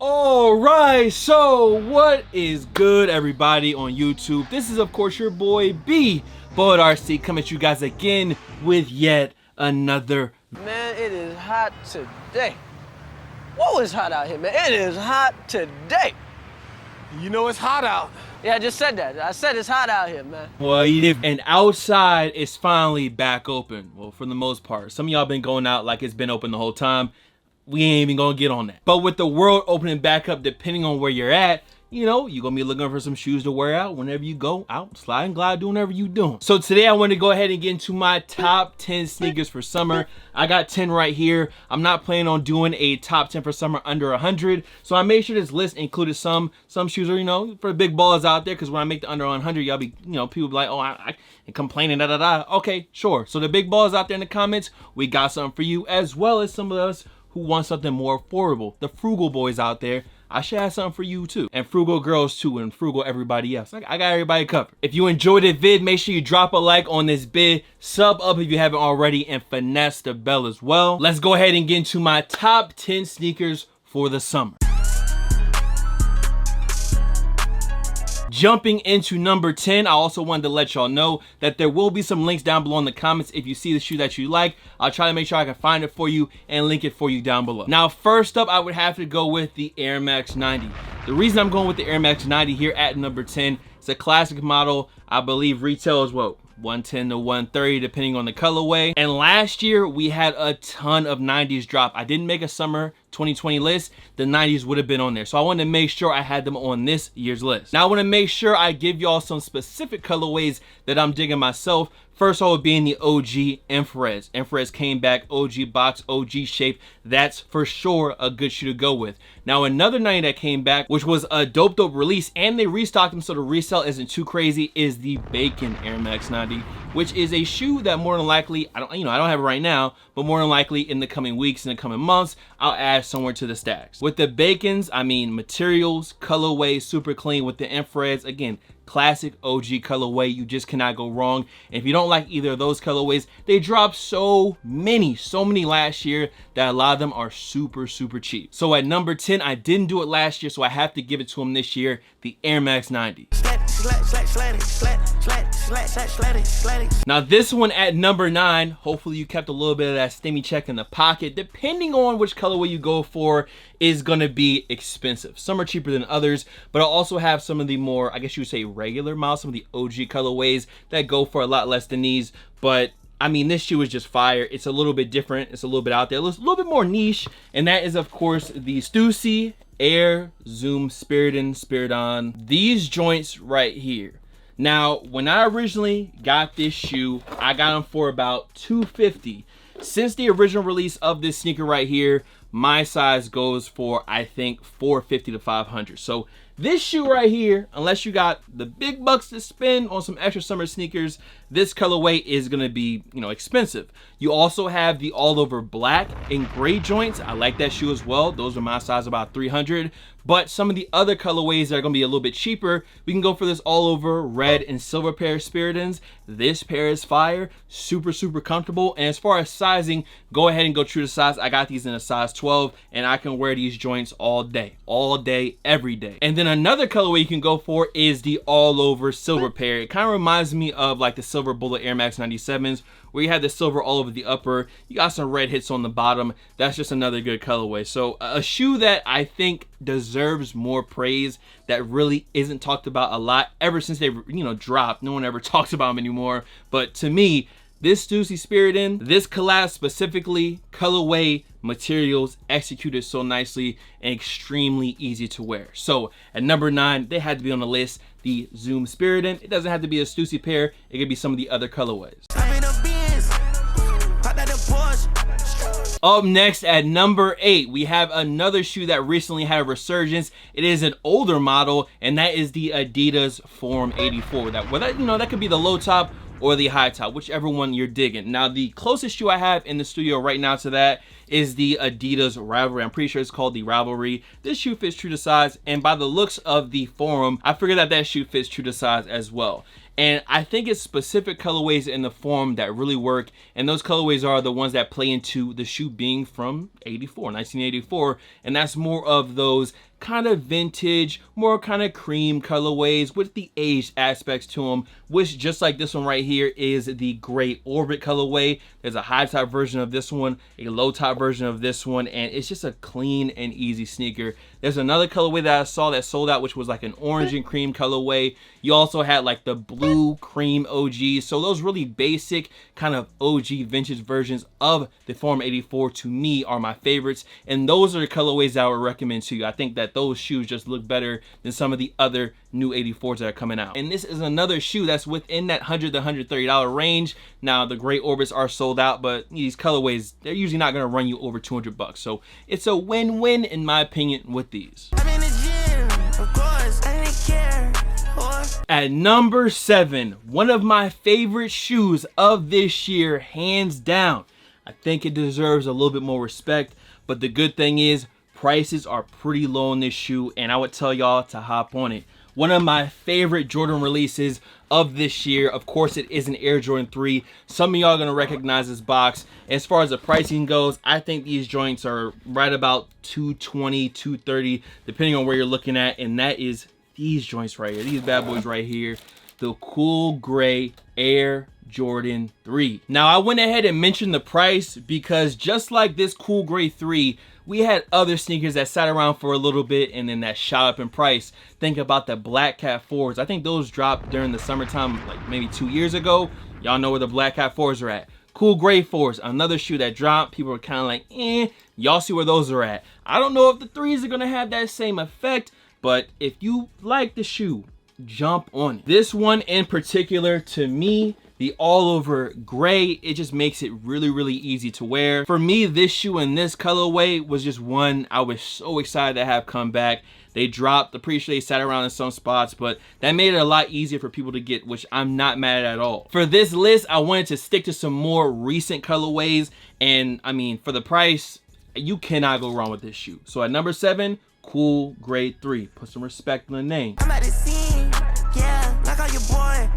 Alright, so what is good, everybody on YouTube? This is of course your boy B Boyd RC coming at you guys again with yet another. Man, it is hot today. Whoa, it's hot out here, man. It is hot today. You know it's hot out. Yeah, I just said that. I said it's hot out here, man. Well, and outside is finally back open. Well, for the most part. Some of y'all been going out like it's been open the whole time. We ain't even gonna get on that. But with the world opening back up, depending on where you're at, you know, you're gonna be looking for some shoes to wear out whenever you go out, slide and glide, doing whatever you doing. So today I want to go ahead and get into my top 10 sneakers for summer. I got 10 right here. I'm not planning on doing a top 10 for summer under 100. So I made sure this list included some shoes are, you know, for the big ballers out there. Because when I make the under 100, y'all be, you know, people be like, oh, I complaining, da da da. Okay, sure. So the big ballers out there in the comments, we got something for you, as well as some of us who want something more affordable. The frugal boys out there, I should have something for you too. And frugal girls too, and frugal everybody else. I got everybody covered. If you enjoyed the vid, make sure you drop a like on this vid, sub up if you haven't already, and finesse the bell as well. Let's go ahead and get into my top 10 sneakers for the summer. Jumping into number 10, I also wanted to let y'all know that there will be some links down below in the comments. If you see the shoe that you like, I'll try to make sure I can find it for you and link it for you down below. Now, first up, I would have to go with the Air Max 90. The reason I'm going with the Air Max 90 here at number 10, it's a classic model. I believe retail is what? 110 to 130 depending on the colorway. And last year we had a ton of 90s drop. I didn't make a summer 2020 list. The 90s would have been on there, so I wanted to make sure I had them on this year's list. Now I want to make sure I give y'all some specific colorways that I'm digging myself. First of all, being the OG Infrareds. Infrareds came back, OG box, OG shape. That's for sure a good shoe to go with. Now another 90 that came back, which was a dope release, and they restocked them so the resale isn't too crazy, is the Bacon Air Max 90, which is a shoe that more than likely, I don't have it right now, but more than likely in the coming weeks, in the coming months, I'll add somewhere to the stacks. With the Bacons, I mean materials, colorway, super clean. With the Infrareds, again, classic OG colorway, you just cannot go wrong. And if you don't like either of those colorways, they dropped so many last year that a lot of them are super cheap. So at number 10, I didn't do it last year, so I have to give it to them this year, the Air Max 90. Now this one at number 9, hopefully you kept a little bit of that stimmy check in the pocket. Depending on which colorway you go for is gonna be expensive. Some are cheaper than others, but I'll also have some of the more, I guess you would say, regular models, some of the OG colorways that go for a lot less than these. But I mean, this shoe is just fire. It's a little bit different. It's a little bit out there. It's a little bit more niche. And that is, of course, the Stussy Air Zoom Spiridon. These joints right here. Now, when I originally got this shoe, I got them for about $250. Since the original release of this sneaker right here, my size goes for, I think, $450 to $500. So this shoe right here, unless you got the big bucks to spend on some extra summer sneakers, this colorway is gonna be, you know, expensive. You also have the all over black and gray joints. I like that shoe as well. Those are my size, about $300. But some of the other colorways that are gonna be a little bit cheaper, we can go for this all over red and silver pair of Spiridons. This pair is fire, super comfortable. And as far as sizing, go ahead and go true to size. I got these in a size 12 and I can wear these joints all day, every day. And then another colorway you can go for is the all over silver pair. It kind of reminds me of like the Silver Bullet Air Max 97s, where you have the silver all over the upper, you got some red hits on the bottom. That's just another good colorway. So a shoe that I think deserves more praise, that really isn't talked about a lot ever since they, you know, dropped. No one ever talks about them anymore. But to me, this Stussy Spiridon, this collab specifically, colorway, materials, executed so nicely and extremely easy to wear. So at number 9, they had to be on the list, the Zoom Spiridon. It doesn't have to be a Stussy pair, it could be some of the other colorways. Up next at number 8, we have another shoe that recently had a resurgence. It is an older model, and that is the Adidas Form 84. That could be the low top or the high top, whichever one you're digging. Now, the closest shoe I have in the studio right now to that is the Adidas Rivalry. I'm pretty sure it's called the Rivalry. This shoe fits true to size, and by the looks of the forum, I figured that shoe fits true to size as well. And I think it's specific colorways in the form that really work, and those colorways are the ones that play into the shoe being from 1984, and that's more of those kind of vintage, more kind of cream colorways with the aged aspects to them, which just like this one right here is the gray orbit colorway. There's a high top version of this one, a low top version of this one, and it's just a clean and easy sneaker. There's another colorway that I saw that sold out, which was like an orange and cream colorway. You also had like the blue cream OG. So those really basic kind of OG vintage versions of the Form 84 to me are my favorites, and those are the colorways that I would recommend to you. I think that those shoes just look better than some of the other new 84s that are coming out. And this is another shoe that's within that $100 to $130 range. Now the gray orbits are sold out, but these colorways, they're usually not going to run you over 200 bucks. So it's a win-win in my opinion with these. I'm in the gym, of course, I didn't care. At number 7, one of my favorite shoes of this year, hands down. I think it deserves a little bit more respect, but the good thing is prices are pretty low on this shoe, and I would tell y'all to hop on it. One of my favorite Jordan releases of this year, of course, it is an Air Jordan 3. Some of y'all are going to recognize this box. As far as the pricing goes, I think these joints are right about $220, $230, depending on where you're looking at, and that is these joints right here, these bad boys right here, the cool gray Air Jordan 3. Now I went ahead and mentioned the price because just like this cool gray 3, we had other sneakers that sat around for a little bit and then that shot up in price. Think about the Black Cat 4s. I think those dropped during the summertime, like maybe 2 years ago. Y'all know where the Black Cat 4s are at. Cool gray 4s, another shoe that dropped. People are kind of like, y'all see where those are at. I don't know if the 3s are gonna have that same effect, but if you like the shoe, jump on it. This one in particular, to me, the all over gray, it just makes it really, really easy to wear. For me, this shoe in this colorway was just one I was so excited to have come back. They dropped, I'm pretty sure they sat around in some spots, but that made it a lot easier for people to get, which I'm not mad at all. For this list, I wanted to stick to some more recent colorways, and I mean, for the price, you cannot go wrong with this shoe. So at number 7, cool gray 3. Put some respect on the name. I'm at the scene, yeah, like all your boy,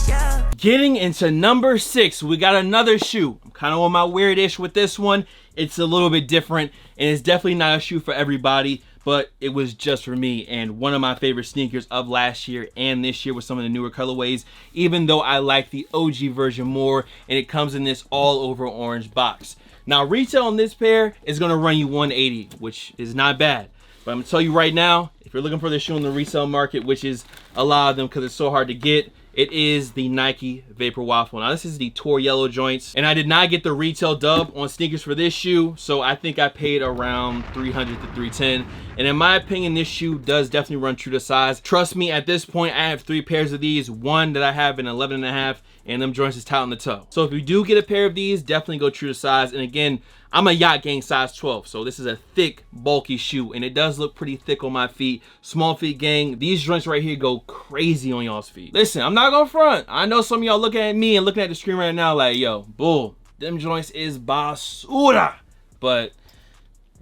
yeah. Getting into number 6, we got another shoe. I'm kind of on my weird-ish with this one. It's a little bit different, and it's definitely not a shoe for everybody, but it was just for me, and one of my favorite sneakers of last year and this year with some of the newer colorways, even though I like the OG version more, and it comes in this all-over orange box. Now, retail on this pair is going to run you $180, which is not bad. But I'm going to tell you right now, if you're looking for this shoe in the resale market, which is a lot of them because it's so hard to get, it is the Nike Vapor Waffle. Now, this is the Tor Yellow joints, and I did not get the retail dub on sneakers for this shoe, so I think I paid around $300 to $310. And in my opinion, this shoe does definitely run true to size. Trust me, at this point, I have 3 pairs of these. One that I have in 11.5, and them joints is tight on the toe. So if you do get a pair of these, definitely go true to size. And again, I'm a Yacht Gang size 12, so this is a thick, bulky shoe, and it does look pretty thick on my feet. Small feet gang, these joints right here go crazy on y'all's feet. Listen, I'm not gonna front. I know some of y'all looking at me and looking at the screen right now like, yo, bull, them joints is basura. But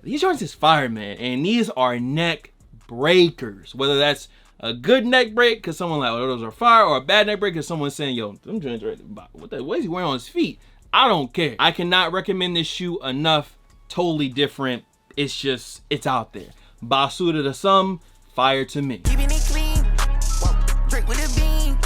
these joints is fire, man, and these are neck breakers. Whether that's a good neck break because someone like, oh, those are fire, or a bad neck break because someone's saying, yo, them joints right there, what is he wearing on his feet? I don't care. I cannot recommend this shoe enough. Totally different. It's just, it's out there. Basura to some, fire to me. Keeping it clean, drink with a bean.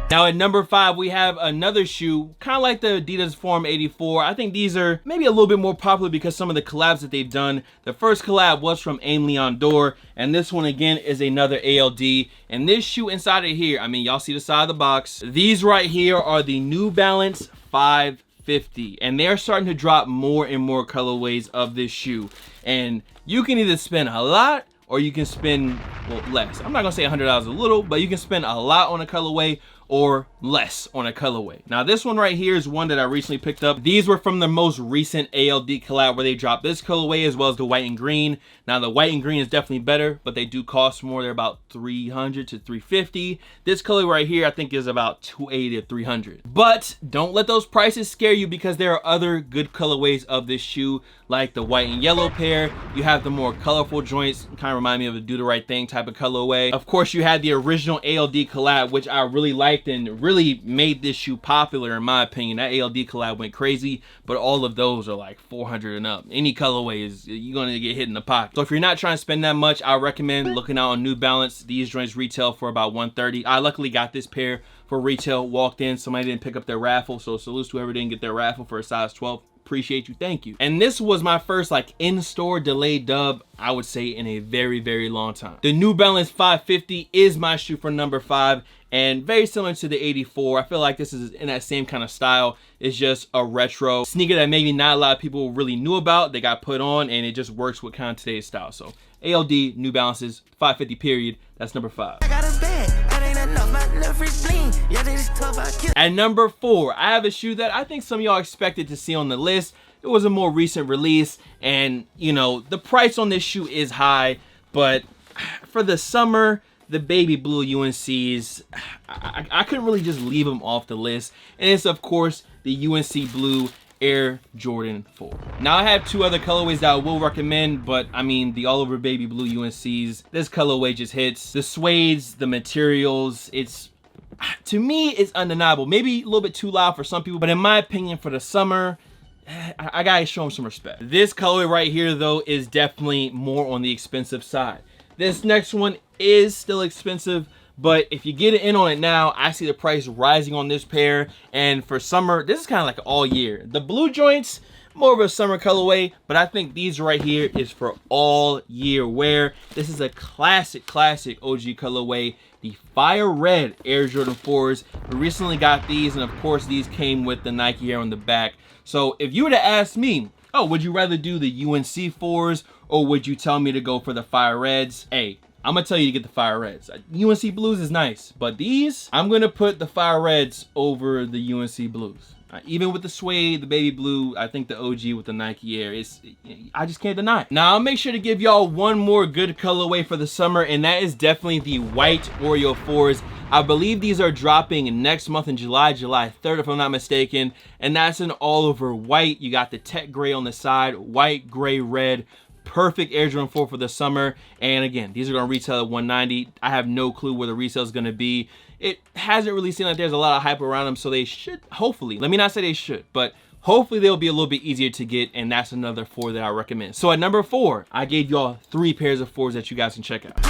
Now at number 5, we have another shoe, kind of like the Adidas Form 84. I think these are maybe a little bit more popular because some of the collabs that they've done. The first collab was from Aime Leon Dore, and this one again is another ALD. And this shoe inside of here, I mean, y'all see the side of the box. These right here are the New Balance 550, and they're starting to drop more and more colorways of this shoe, and you can either spend a lot or you can spend, well, less. I'm not gonna say $100 a little, but you can spend a lot on a colorway or less on a colorway. Now this one right here is one that I recently picked up. These were from the most recent ALD collab where they dropped this colorway as well as the white and green. Now the white and green is definitely better, but they do cost more. They're about $300 to $350. This color right here I think is about $280 to $300. But don't let those prices scare you, because there are other good colorways of this shoe, like the white and yellow pair. You have the more colorful joints, kind of remind me of a Do the Right Thing type of colorway. Of course, you had the original ALD collab, which I really liked and really made this shoe popular in my opinion. That ALD collab went crazy, but all of those are like $400 and up. Any colorway is, you're gonna get hit in the pocket. So if you're not trying to spend that much, I recommend looking out on New Balance. These joints retail for about $130. I luckily got this pair for retail. Walked in, somebody didn't pick up their raffle, so salute to whoever didn't get their raffle for a size 12. Appreciate you, thank you. And this was my first like in-store delayed dub, I would say, in a very, very long time. The New Balance 550 is my shoe for number 5, and very similar to the 84. I feel like this is in that same kind of style. It's just a retro sneaker that maybe not a lot of people really knew about. They got put on and it just works with kind of today's style. So ALD New Balances 550 period, that's number 5. I got a bed, that ain't enough, my Netflix bling. Yeah, this is tough, I kill. At number 4, I have a shoe that I think some of y'all expected to see on the list. It was a more recent release, and you know, the price on this shoe is high, but for the summer, the baby blue UNCs, I couldn't really just leave them off the list. And it's of course the UNC Blue Air Jordan 4. Now I have 2 other colorways that I will recommend, but I mean the all over baby blue UNCs, this colorway just hits. The suedes, the materials, it's, to me, it's undeniable. Maybe a little bit too loud for some people, but in my opinion, for the summer, I gotta show them some respect. This colorway right here though is definitely more on the expensive side. This next one is still expensive, but if you get in on it now, I see the price rising on this pair. And for summer, this is kind of like all year. The blue joints, more of a summer colorway, but I think these right here is for all year wear. This is a classic OG colorway, the Fire Red Air Jordan 4s. We recently got these, and of course these came with the Nike Air on the back. So if you were to ask me, oh, would you rather do the UNC 4s or would you tell me to go for the Fire Reds? Hey, I'm gonna tell you to get the Fire Reds. UNC Blues is nice, but these, I'm gonna put the Fire Reds over the UNC Blues. Even with the suede, the baby blue, I think the OG with the Nike Air, I just can't deny it. Now I'll make sure to give y'all one more good colorway for the summer, and that is definitely the white Oreo 4s. I believe these are dropping next month in July 3rd if I'm not mistaken, and that's an all over white. You got the tech gray on the side, white, gray, red. Perfect Air Jordan 4 for the summer. And again, these are going to retail at $190. I have no clue where the resale is going to be. It hasn't really seemed like there's a lot of hype around them, so they should, hopefully, let me not say they should, but hopefully they'll be a little bit easier to get, and that's another 4 that I recommend. So at number 4, I gave y'all 3 pairs of 4s that you guys can check out.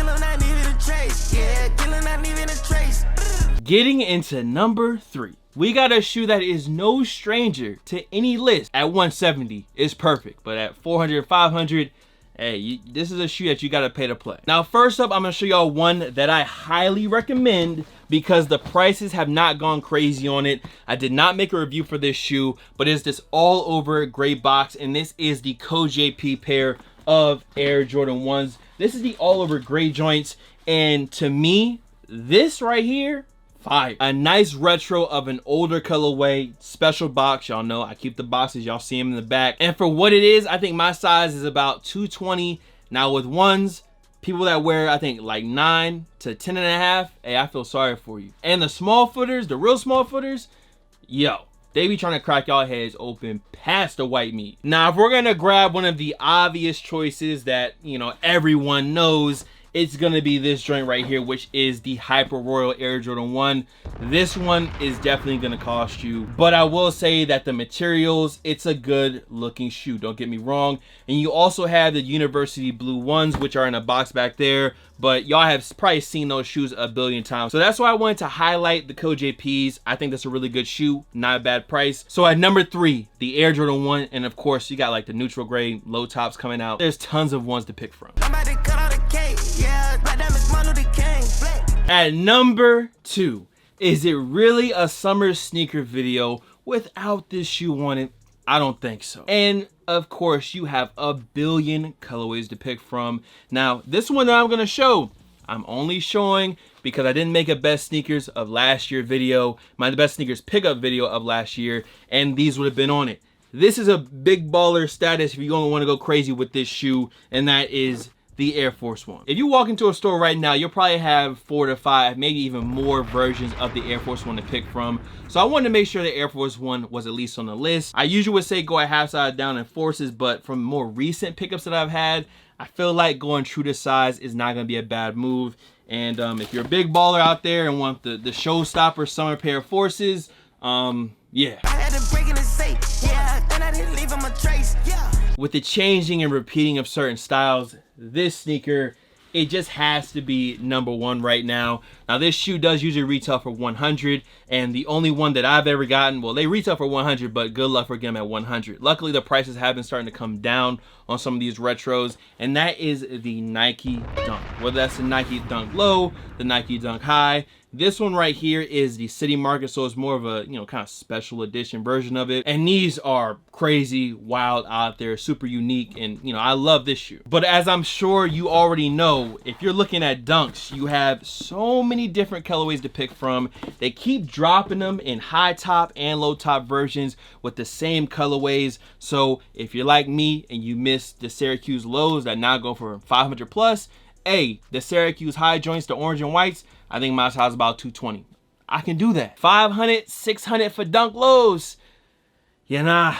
Getting into number 3. We got a shoe that is no stranger to any list. At $170 is perfect, but at $400, $500, hey, this is a shoe that you gotta pay to play. Now, first up, I'm gonna show y'all one that I highly recommend because the prices have not gone crazy on it. I did not make a review for this shoe, but it's this all over gray box, and this is the Co-JP pair of Air Jordan 1s. This is the all over gray joints, and to me, this right here, fire. A nice retro of an older colorway, special box. Y'all know I keep the boxes, y'all see them in the back. And for what it is, I think my size is about 220. Now with ones, people that wear, I think like 9 to 10 and a half, hey, I feel sorry for you. And the small footers, the real small footers, yo, they be trying to crack y'all heads open past the white meat. Now, if we're gonna grab one of the obvious choices that, you know, everyone knows, it's gonna be this joint right here, which is the Hyper Royal Air Jordan 1. This one is definitely gonna cost you, but I will say that the materials, it's a good looking shoe, don't get me wrong. And you also have the University Blue ones, which are in a box back there, but y'all have probably seen those shoes a billion times. So that's why I wanted to highlight the Co-JPs. I think that's a really good shoe, not a bad price. So at number 3, the Air Jordan 1, and of course you got like the neutral gray low tops coming out. There's tons of ones to pick from. At number 2, is it really a summer sneaker video without this shoe on it? I don't think so. And of course, you have a billion colorways to pick from. Now, this one that I'm gonna show, I'm only showing because I didn't make a best sneakers of last year video, my best sneakers pickup video of last year, and these would have been on it. This is a big baller status if you're going to want to go crazy with this shoe, and that is the Air Force One. If you walk into a store right now, you'll probably have 4 to 5, maybe even more versions of the Air Force One to pick from. So I wanted to make sure the Air Force One was at least on the list. I usually would say go a half size down in forces, but from more recent pickups that I've had, I feel like going true to size is not going to be a bad move. And if you're a big baller out there and want the showstopper summer pair of forces, yeah. I had to break in the safe, yeah, and I didn't leave him a trace, yeah. With the changing and repeating of certain styles, this sneaker, it just has to be #1 right now. Now this shoe does usually retail for 100, and the only one that I've ever gotten, well, they retail for 100, but good luck for getting them at 100. Luckily the prices have been starting to come down on some of these retros, and that is the Nike Dunk. Whether that's the Nike Dunk Low, the Nike Dunk High. This one right here is the City Market, so it's more of a, you know, kind of special edition version of it. And these are crazy, wild out there, super unique, and you know, I love this shoe. But as I'm sure you already know, if you're looking at Dunks, you have so many different colorways to pick from. They keep dropping them in high top and low top versions with the same colorways. So if you're like me and you missed the Syracuse lows that now go for 500 plus, hey, the Syracuse high joints, the orange and whites, I think my size is about 220. I can do that. 500, 600 for Dunk lows. Yeah, nah,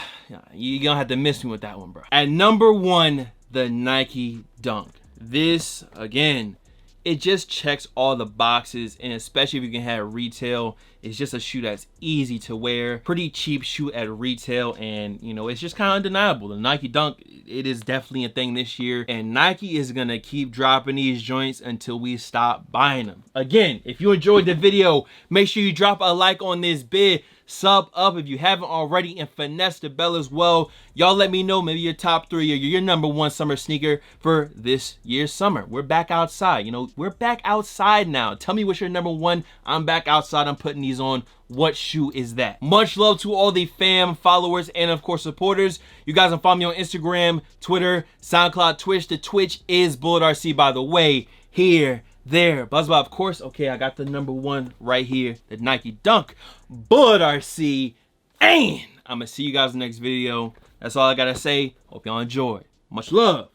you're gonna have to miss me with that one, bro. At #1, the Nike Dunk. This, again, it just checks all the boxes, and especially if you can have retail, it's just a shoe that's easy to wear, pretty cheap shoe at retail, and you know, it's just kind of undeniable. The Nike Dunk, it is definitely a thing this year, and Nike is gonna keep dropping these joints until we stop buying them. Again, if you enjoyed the video, make sure you drop a like on this bid, sub up if you haven't already, and finesse the bell as well. Y'all let me know maybe your top 3 or your #1 summer sneaker for this year's summer. We're back outside, you know, we're back outside now. Tell me what's your #1. I'm back outside, I'm putting these on. What shoe is that? Much love to all the fam, followers, and of course supporters. You guys can follow me on Instagram, Twitter, SoundCloud, Twitch. The Twitch is BulletRC, by the way. Here, there, BuzzBot, of course. Okay, I got the #1 right here, the Nike Dunk, BulletRC, and I'm gonna see you guys in the next video. That's all I gotta say. Hope y'all enjoy. Much love.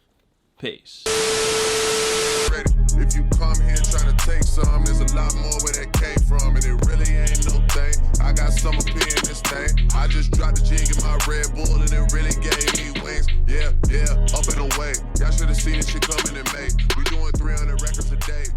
Peace. If you come here trying to take some, there's a lot more where that came from, and it really ain't no thing. I got some up here in this thing. I just dropped the jig in my Red Bull, and it really gave me wings. Yeah, up and away. Y'all should have seen this shit coming in May. We doing 300 records a day.